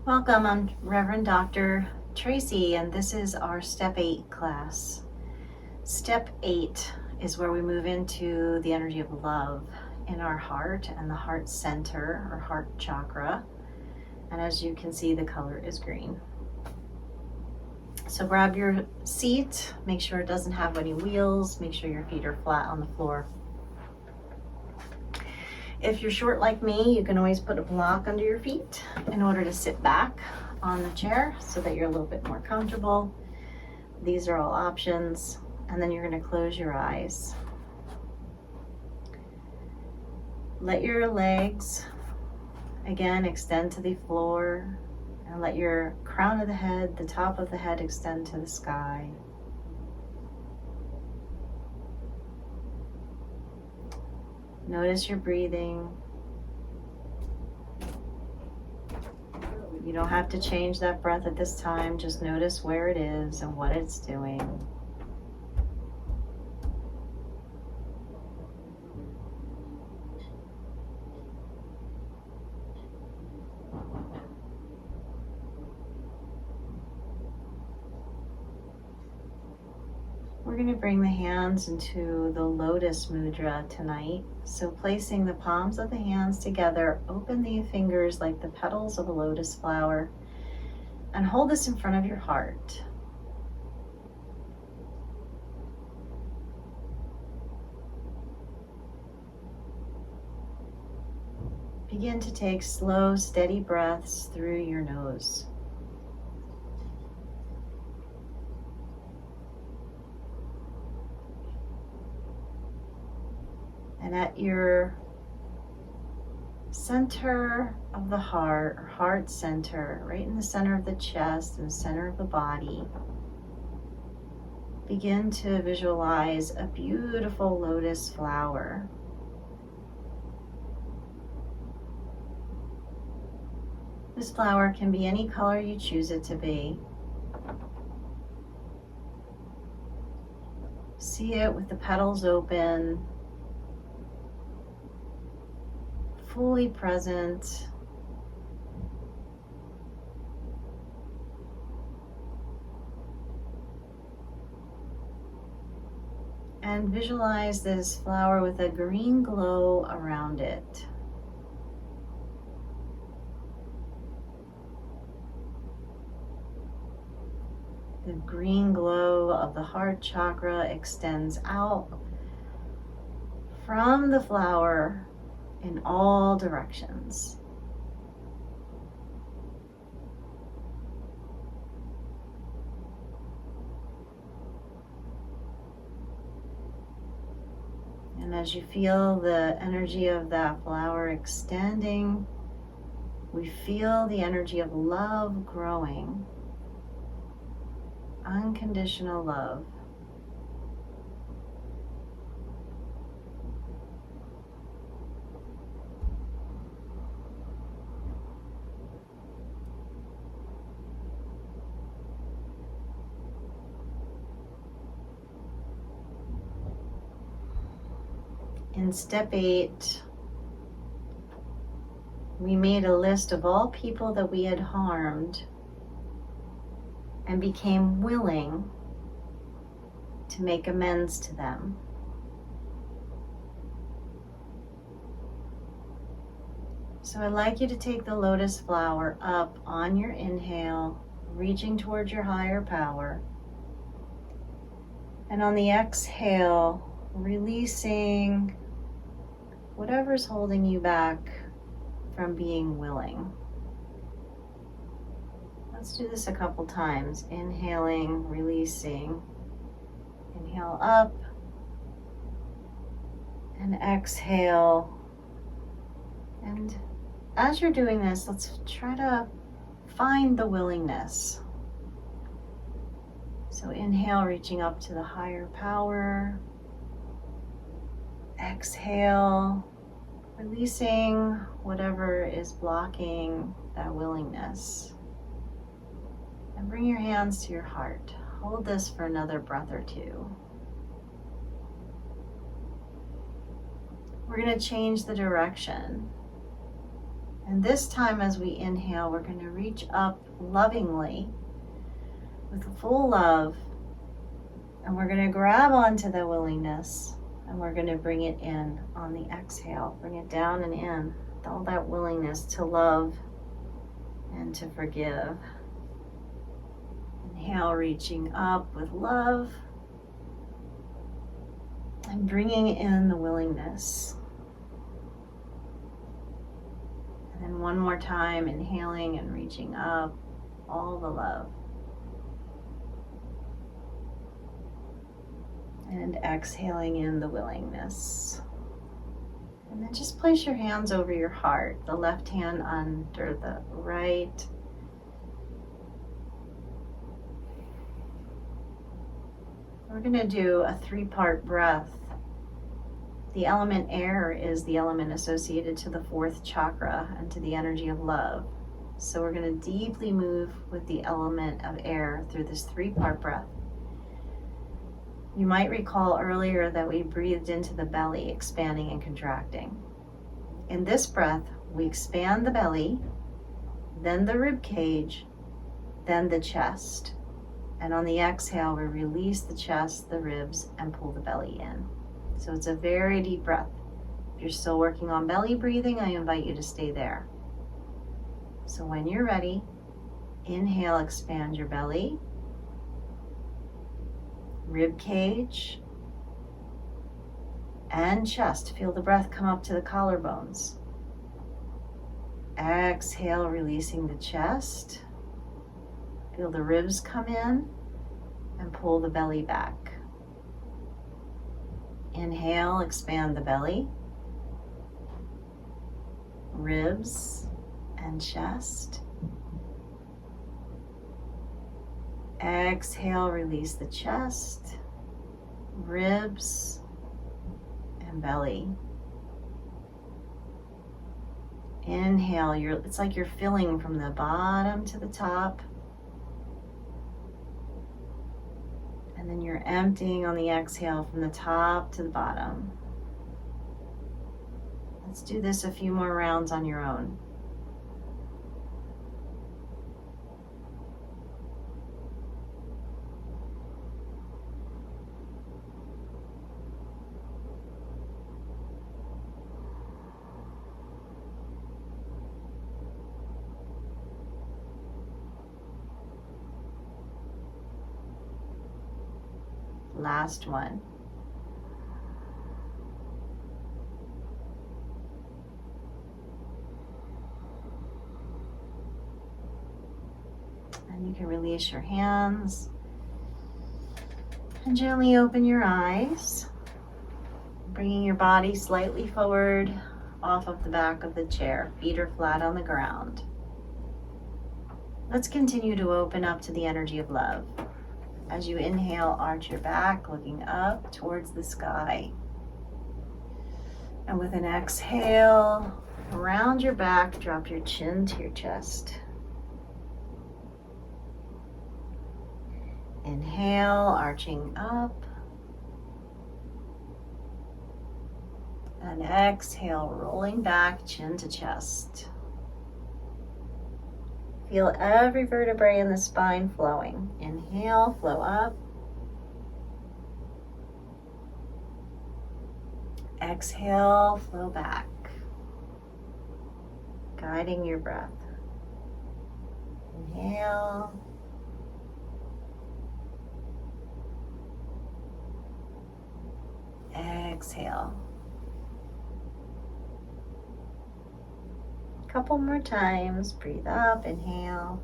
Welcome, I'm Reverend Dr. Tracey, and this is our Step 8 class. Step 8 is where we move into the energy of love in our heart and the heart center or heart chakra. And as you can see, the color is green. So grab your seat, make sure it doesn't have any wheels, make sure your feet are flat on the floor. If you're short like me, you can always put a block under your feet in order to sit back on the chair so that you're a little bit more comfortable. These are all options. And then you're going to close your eyes. Let your legs, again, extend to the floor, and let your crown of the head, the top of the head, extend to the sky. Notice your breathing. You don't have to change that breath at this time. Just notice where it is and what it's doing. We're going to bring the hands into the lotus mudra tonight. So placing the palms of the hands together, open the fingers like the petals of a lotus flower, and hold this in front of your heart. Begin to take slow, steady breaths through your nose. And at your center of the heart, or heart center, right in the center of the chest and center of the body, begin to visualize a beautiful lotus flower. This flower can be any color you choose it to be. See it with the petals open, fully present. And visualize this flower with a green glow around it. The green glow of the heart chakra extends out from the flower in all directions. And as you feel the energy of that flower extending, we feel the energy of love growing. Unconditional love. In step 8, we made a list of all people that we had harmed and became willing to make amends to them. So I'd like you to take the lotus flower up on your inhale, reaching towards your higher power. And on the exhale, releasing whatever's holding you back from being willing. Let's do this a couple times. Inhaling, releasing. Inhale up. And exhale. And as you're doing this, let's try to find the willingness. So inhale, reaching up to the higher power. Exhale, releasing whatever is blocking that willingness. And bring your hands to your heart. Hold this for another breath or two. We're going to change the direction. And this time as we inhale, we're going to reach up lovingly with full love, and we're going to grab onto the willingness, and we're going to bring it in on the exhale. Bring it down and in. All that willingness to love and to forgive. Inhale, reaching up with love and bringing in the willingness. And then one more time, inhaling and reaching up, all the love. And exhaling in the willingness. And then just place your hands over your heart, the left hand under the right. We're going to do a 3-part breath. The element air is the element associated to the 4th chakra and to the energy of love. So we're going to deeply move with the element of air through this 3-part breath. You might recall earlier that we breathed into the belly, expanding and contracting. In this breath, we expand the belly, then the rib cage, then the chest. And on the exhale, we release the chest, the ribs, and pull the belly in. So it's a very deep breath. If you're still working on belly breathing, I invite you to stay there. So when you're ready, inhale, expand your belly, rib cage, and chest. Feel the breath come up to the collarbones. Exhale, releasing the chest. Feel the ribs come in and pull the belly back. Inhale, expand the belly, ribs, and chest. Exhale, release the chest, ribs, and belly. Inhale, it's like you're filling from the bottom to the top. And then you're emptying on the exhale from the top to the bottom. Let's do this a few more rounds on your own. Last one. And you can release your hands and gently open your eyes, bringing your body slightly forward off of the back of the chair. Feet are flat on the ground. Let's continue to open up to the energy of love. As you inhale, arch your back, looking up towards the sky. And with an exhale, round your back, drop your chin to your chest. Inhale, arching up. And exhale, rolling back, chin to chest. Feel every vertebrae in the spine flowing. Inhale, flow up. Exhale, flow back. Guiding your breath. Inhale. Exhale. Couple more times. Breathe up, inhale.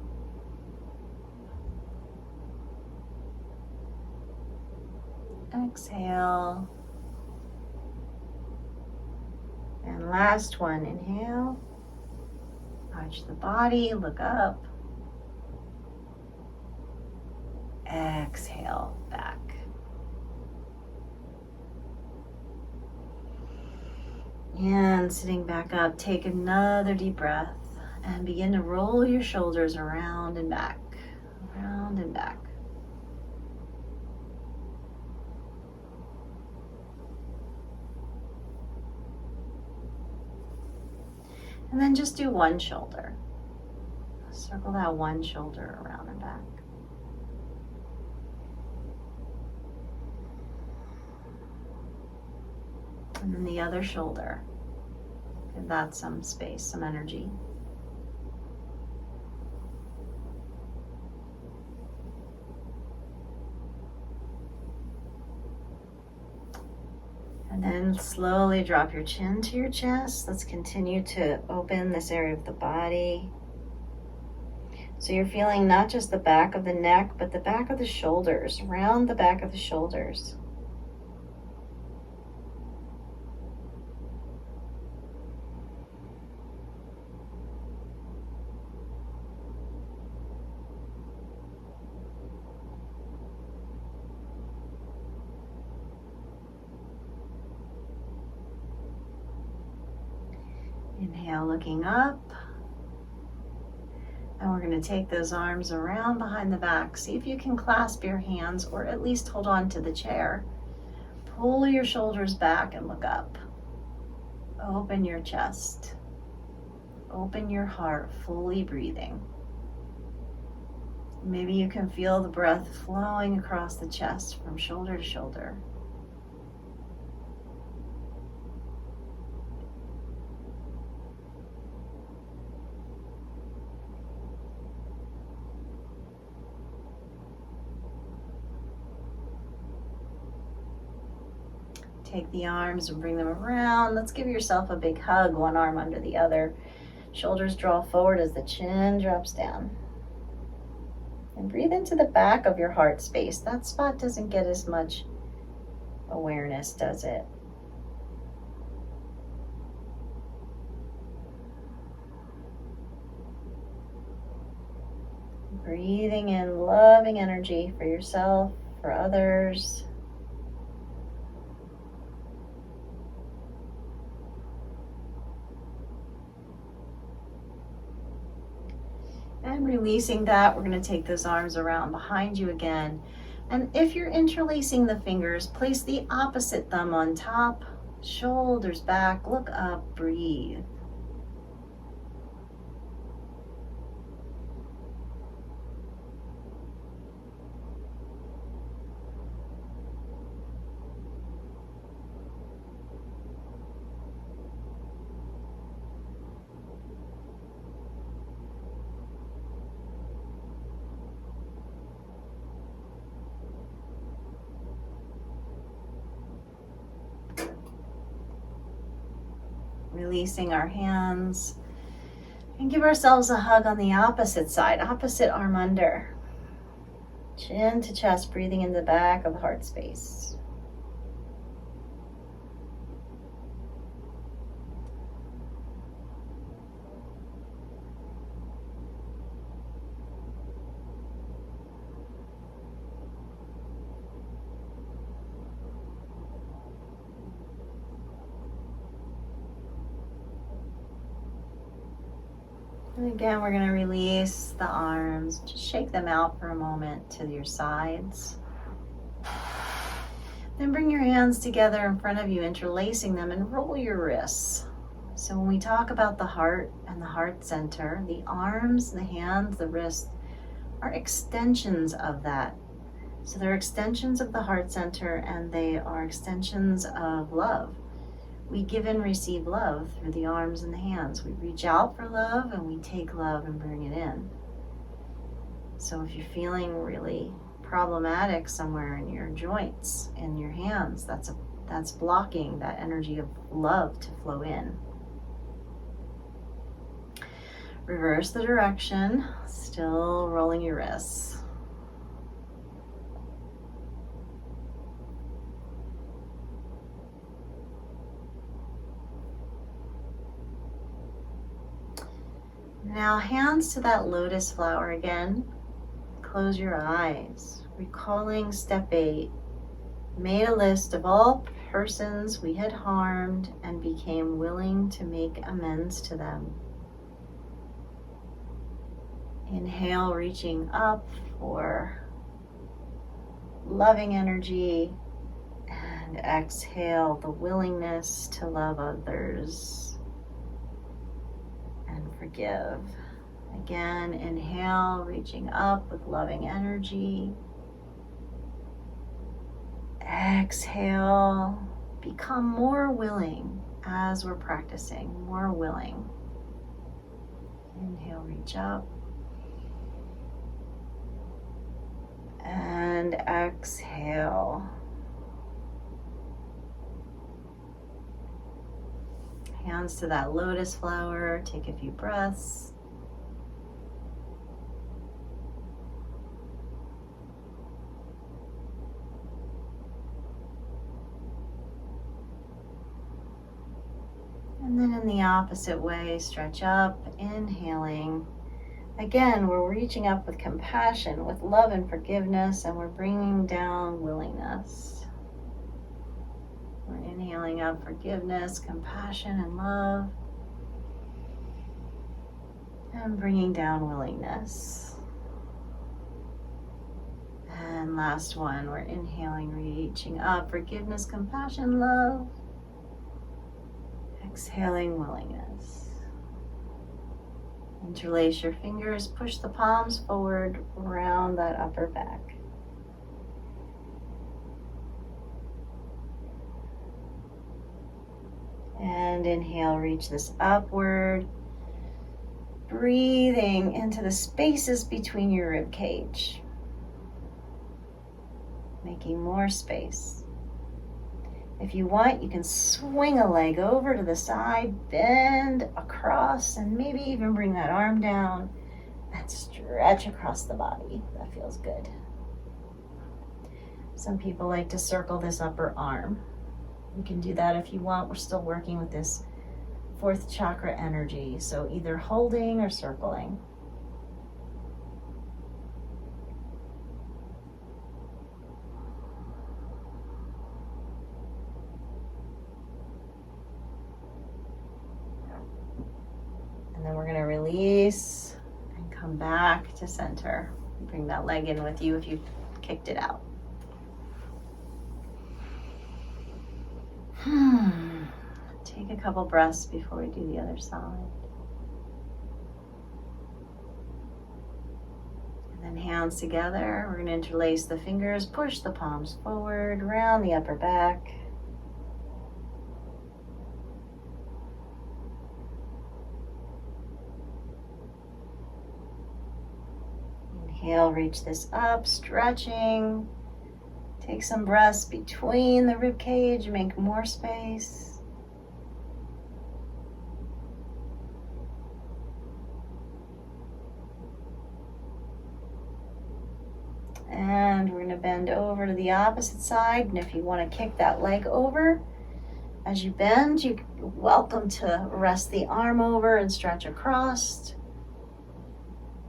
Exhale. And last one, inhale. Arch the body, look up. Exhale, back. And sitting back up, take another deep breath and begin to roll your shoulders around and back, around and back. And then just do one shoulder. Circle that one shoulder around and back. And then the other shoulder. Give that some space, some energy. And then slowly drop your chin to your chest. Let's continue to open this area of the body. So you're feeling not just the back of the neck, but the back of the shoulders, around the back of the shoulders. Inhale, looking up. And we're going to take those arms around behind the back. See if you can clasp your hands or at least hold on to the chair. Pull your shoulders back and look up. Open your chest. Open your heart, fully breathing. Maybe you can feel the breath flowing across the chest from shoulder to shoulder. Take the arms and bring them around. Let's give yourself a big hug, one arm under the other. Shoulders draw forward as the chin drops down. And breathe into the back of your heart space. That spot doesn't get as much awareness, does it? Breathing in loving energy for yourself, for others. And releasing that, we're going to take those arms around behind you again. And if you're interlacing the fingers, place the opposite thumb on top, shoulders back, look up, breathe. Releasing our hands and give ourselves a hug on the opposite side, opposite arm under. Chin to chest, breathing in the back of the heart space. And again, we're going to release the arms. Just shake them out for a moment to your sides. Then bring your hands together in front of you, interlacing them, and roll your wrists. So when we talk about the heart and the heart center, the arms, the hands, the wrists are extensions of that. So they're extensions of the heart center, and they are extensions of love. We give and receive love through the arms and the hands. We reach out for love and we take love and bring it in. So if you're feeling really problematic somewhere in your joints, in your hands, that's blocking that energy of love to flow in. Reverse the direction, still rolling your wrists. Now hands to that lotus flower again. Close your eyes. Recalling step 8. Made a list of all persons we had harmed and became willing to make amends to them. Inhale, reaching up for loving energy. And exhale, the willingness to love others. and forgive. Again, inhale, reaching up with loving energy. Exhale, become more willing as we're practicing, more willing. Inhale, reach up. And exhale. Hands to that lotus flower. Take a few breaths. And then in the opposite way, stretch up, inhaling. Again, we're reaching up with compassion, with love and forgiveness, and we're bringing down willingness. We're inhaling up forgiveness, compassion, and love, and bringing down willingness. And last one, we're inhaling, reaching up, forgiveness, compassion, love. Exhaling, willingness. Interlace your fingers, push the palms forward, round that upper back. And inhale, reach this upward. Breathing into the spaces between your rib cage. Making more space. If you want, you can swing a leg over to the side, bend across, and maybe even bring that arm down and stretch across the body. That feels good. Some people like to circle this upper arm. You can do that if you want. We're still working with this fourth chakra energy, so either holding or circling. And then we're going to release and come back to center. Bring that leg in with you if you kicked it out. Take a couple breaths before we do the other side. And then hands together. We're going to interlace the fingers, push the palms forward, round the upper back. Inhale, reach this up, stretching. Take some breaths between the rib cage, make more space. And we're going to bend over to the opposite side. And if you want to kick that leg over, as you bend, you're welcome to rest the arm over and stretch across.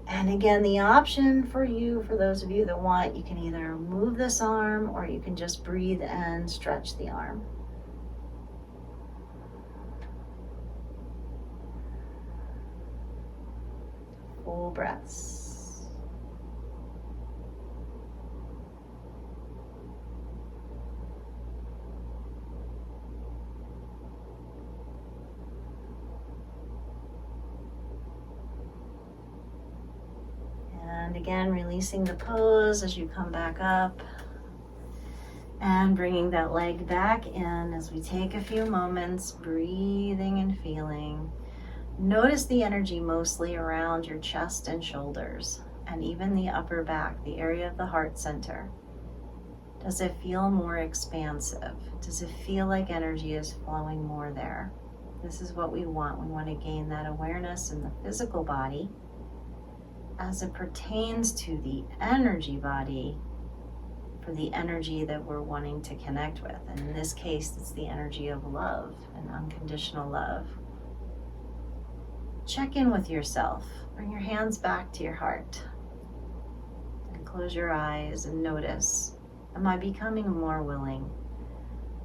And again, the option for you, for those of you that want, you can either move this arm or you can just breathe and stretch the arm. Full breaths. And again, releasing the pose as you come back up and bringing that leg back in as we take a few moments, breathing and feeling. Notice the energy mostly around your chest and shoulders and even the upper back, the area of the heart center. Does it feel more expansive? Does it feel like energy is flowing more there? This is what we want. We want to gain that awareness in the physical body as it pertains to the energy body for the energy that we're wanting to connect with. And in this case, it's the energy of love and unconditional love. Check in with yourself. Bring your hands back to your heart. And close your eyes and notice, am I becoming more willing?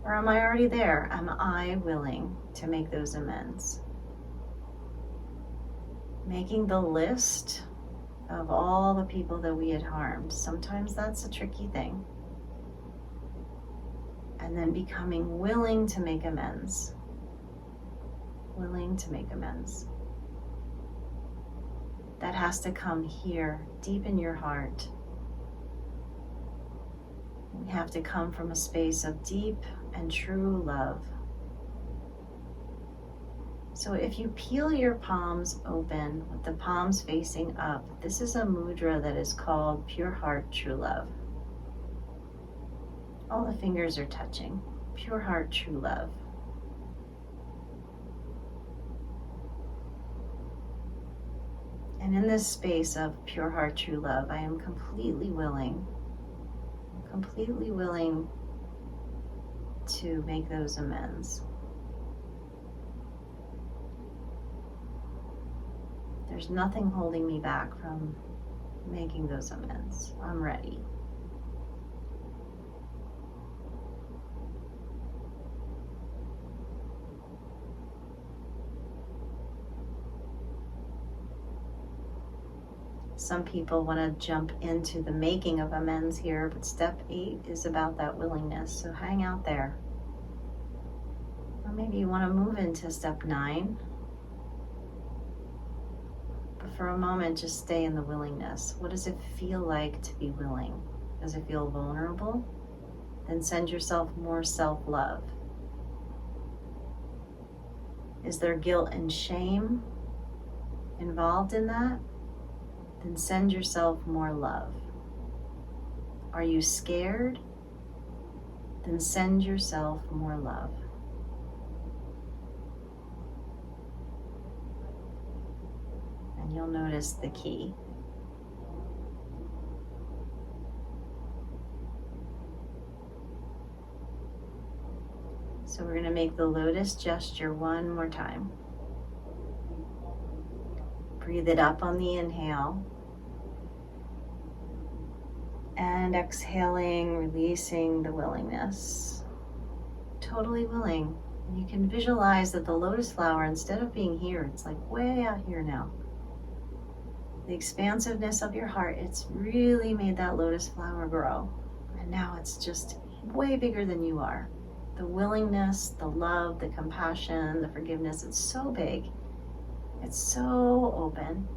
Or am I already there? Am I willing to make those amends? Making the list of all the people that we had harmed. Sometimes that's a tricky thing. And then becoming willing to make amends. Willing to make amends. That has to come here, deep in your heart. We have to come from a space of deep and true love. So if you peel your palms open with the palms facing up, this is a mudra that is called Pure Heart, True Love. All the fingers are touching. Pure Heart, True Love. And in this space of pure heart, true love, I am completely willing to make those amends. There's nothing holding me back from making those amends. I'm ready. Some people want to jump into the making of amends here, but step 8 is about that willingness. So hang out there. Or maybe you want to move into step 9. But for a moment, just stay in the willingness. What does it feel like to be willing? Does it feel vulnerable? Then send yourself more self-love. Is there guilt and shame involved in that? Then send yourself more love. Are you scared? Then send yourself more love. And you'll notice the key. So we're going to make the lotus gesture one more time. Breathe it up on the inhale. And exhaling, releasing the willingness. Totally willing. And you can visualize that the lotus flower, instead of being here, it's like way out here now. The expansiveness of your heart, it's really made that lotus flower grow. And now it's just way bigger than you are. The willingness, the love, the compassion, the forgiveness, it's so big. It's so open.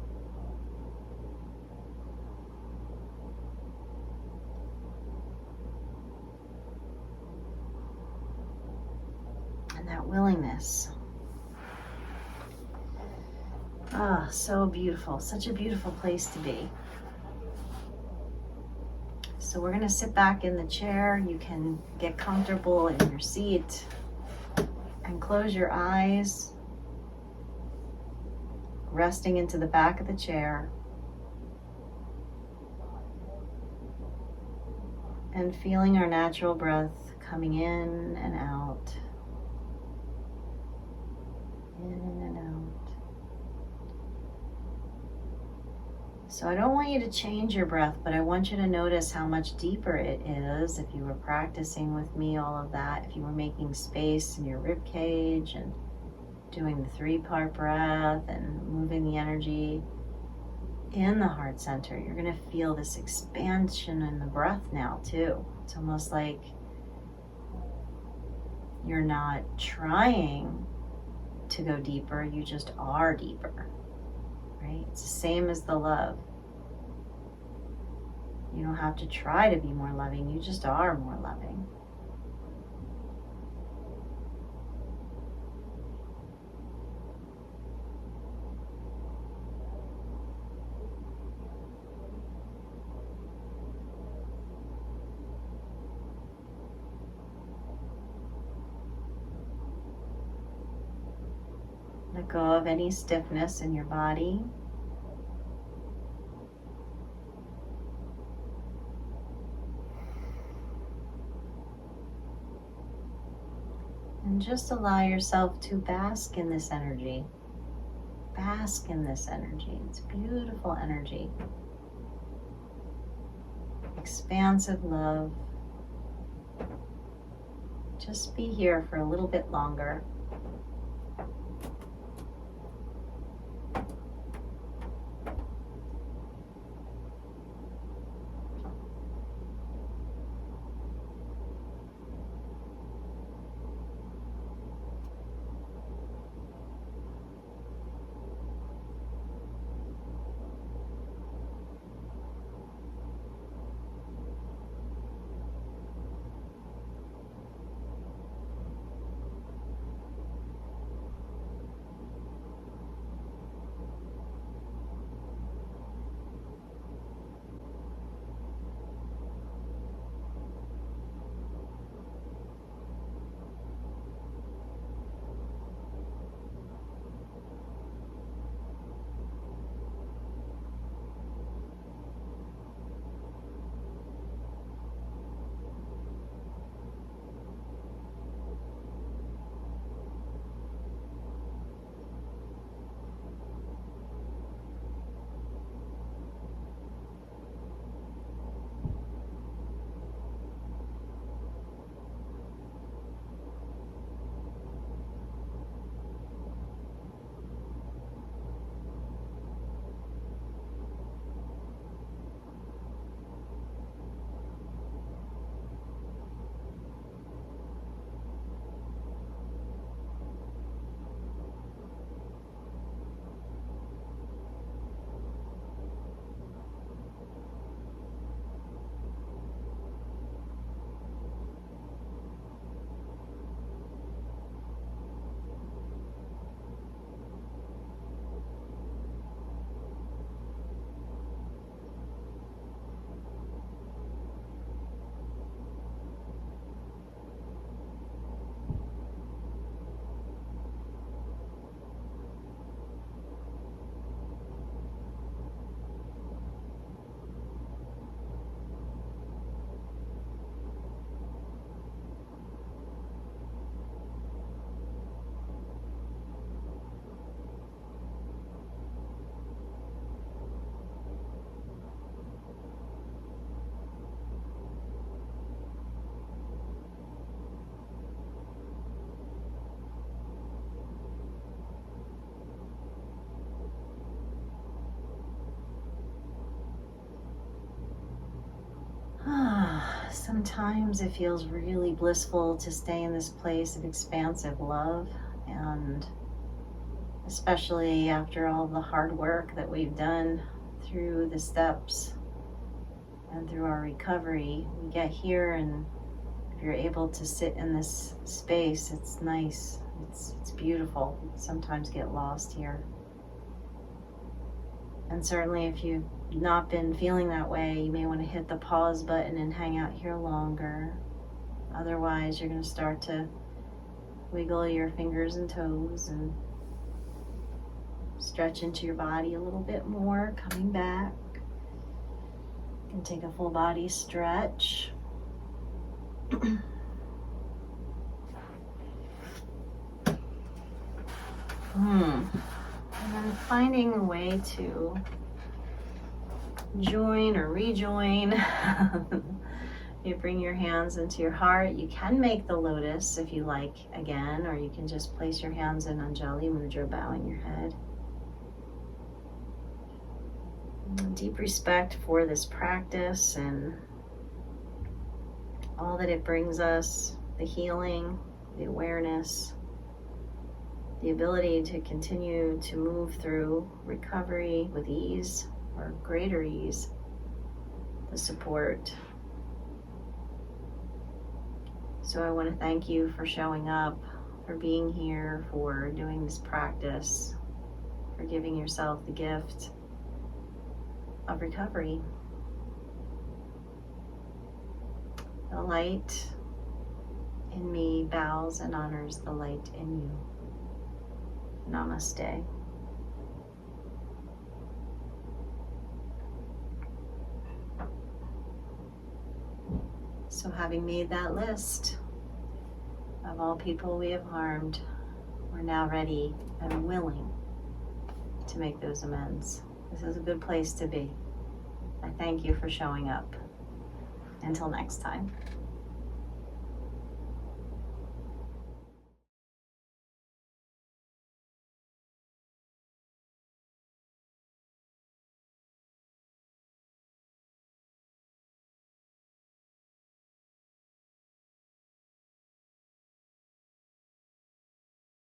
That willingness. Ah, so beautiful. Such a beautiful place to be. So we're going to sit back in the chair. You can get comfortable in your seat and close your eyes, resting into the back of the chair and feeling our natural breath coming in and out. In and out. So I don't want you to change your breath, but I want you to notice how much deeper it is if you were practicing with me all of that, if you were making space in your rib cage and doing the 3-part breath and moving the energy in the heart center. You're going to feel this expansion in the breath now too. It's almost like you're not trying to go deeper, you just are deeper, right? It's the same as the love. You don't have to try to be more loving, you just are more loving. Let go of any stiffness in your body. And just allow yourself to bask in this energy. Bask in this energy. It's beautiful energy. Expansive love. Just be here for a little bit longer. Sometimes it feels really blissful to stay in this place of expansive love, and especially after all the hard work that we've done through the steps and through our recovery, we get here, and if you're able to sit in this space, it's nice, it's beautiful. You sometimes get lost here. And certainly if you've not been feeling that way, you may want to hit the pause button and hang out here longer. Otherwise, you're going to start to wiggle your fingers and toes and stretch into your body a little bit more, coming back. You can take a full body stretch. And then finding a way to join or rejoin. You bring your hands into your heart. You can make the lotus if you like again, or you can just place your hands in Anjali Mudra, bowing your head. Deep respect for this practice and all that it brings us, the healing, the awareness, the ability to continue to move through recovery with ease or greater ease, the support. So I want to thank you for showing up, for being here, for doing this practice, for giving yourself the gift of recovery. The light in me bows and honors the light in you. Namaste. So having made that list of all people we have harmed, we're now ready and willing to make those amends. This is a good place to be. I thank you for showing up. Until next time.